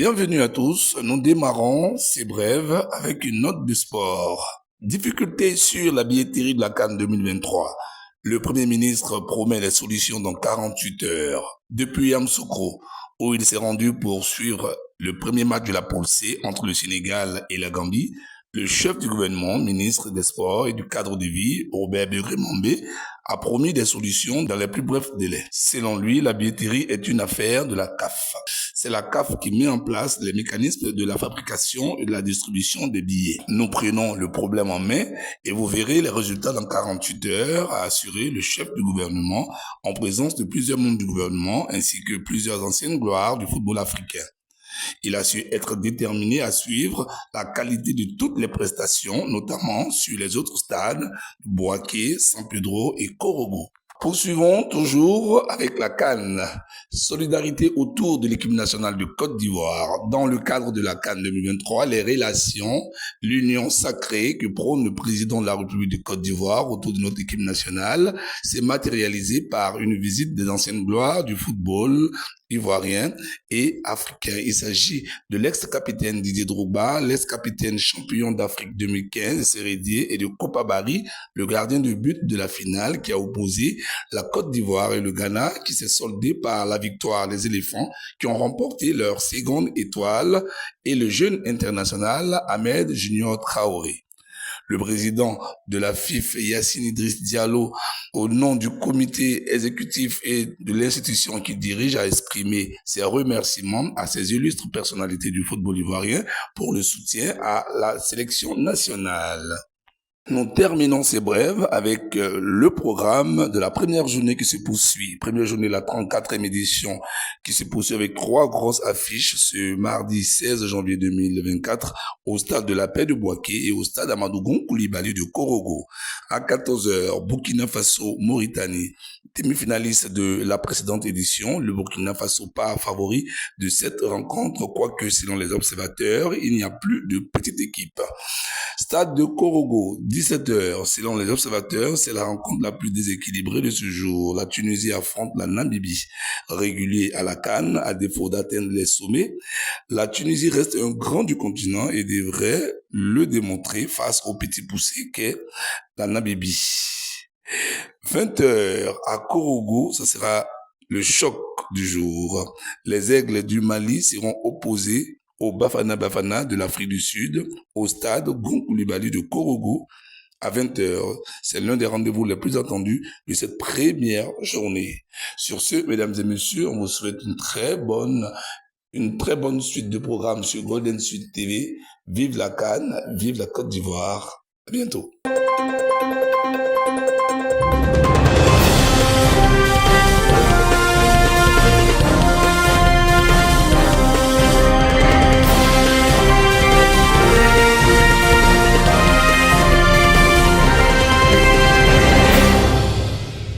Bienvenue à tous, nous démarrons ces brèves avec une note de sport. Difficulté sur la billetterie de la CAN 2023. Le Premier ministre promet les solutions dans 48 heures. Depuis Yamoussoukro, où il s'est rendu pour suivre le premier match de la poule C entre le Sénégal et la Gambie, le chef du gouvernement, ministre des Sports et du cadre de vie, Robert Begré-Mambé, a promis des solutions dans les plus brefs délais. Selon lui, la billetterie est une affaire de la CAF. C'est la CAF qui met en place les mécanismes de la fabrication et de la distribution des billets. Nous prenons le problème en main et vous verrez les résultats dans 48 heures, a assuré le chef du gouvernement en présence de plusieurs membres du gouvernement ainsi que plusieurs anciennes gloires du football africain. Il a su être déterminé à suivre la qualité de toutes les prestations, notamment sur les autres stades, Bouaké, San Pedro et Korogo. Poursuivons toujours avec la CAN. Solidarité autour de l'équipe nationale de Côte d'Ivoire. Dans le cadre de la CAN 2023, les relations, l'union sacrée que prône le président de la République de Côte d'Ivoire autour de notre équipe nationale s'est matérialisée par une visite des anciennes gloires du football ivoirien et africain. Il s'agit de l'ex-capitaine Didier Drogba, l'ex-capitaine champion d'Afrique 2015, Sérédier, et de Kopa Barry, le gardien de but de la finale qui a opposé la Côte d'Ivoire et le Ghana, qui s'est soldé par la victoire des éléphants qui ont remporté leur seconde étoile, et le jeune international Ahmed Junior Traoré. Le président de la FIF, Yassine Idriss Diallo, au nom du comité exécutif et de l'institution qu'il dirige, a exprimé ses remerciements à ces illustres personnalités du football ivoirien pour le soutien à la sélection nationale. Nous terminons ces brèves avec le programme de la première journée qui se poursuit. Première journée, la 34e édition qui se poursuit avec 3 grosses affiches ce mardi 16 janvier 2024 au stade de la Paix de Bouaké et au stade Amadou Koulibaly de Korogo. À 14h, Burkina Faso, Mauritanie. Demi-finaliste de la précédente édition, le Burkina Faso part favori de cette rencontre, quoique selon les observateurs, il n'y a plus de petite équipe. Stade de Korogo, 17h. Selon les observateurs, c'est la rencontre la plus déséquilibrée de ce jour. La Tunisie affronte la Namibie. Régulier à la CAN, à défaut d'atteindre les sommets, la Tunisie reste un grand du continent et devrait le démontrer face au petit poussé qu'est la Namibie. 20h à Korogo, ça sera le choc du jour. Les Aigles du Mali seront opposés au Bafana Bafana de l'Afrique du Sud, au stade Koulibaly de Korogo, à 20h. C'est l'un des rendez-vous les plus attendus de cette première journée. Sur ce, mesdames et messieurs, on vous souhaite une très bonne suite de programmes sur Golden Suite TV. Vive la CAN, vive la Côte d'Ivoire. À bientôt.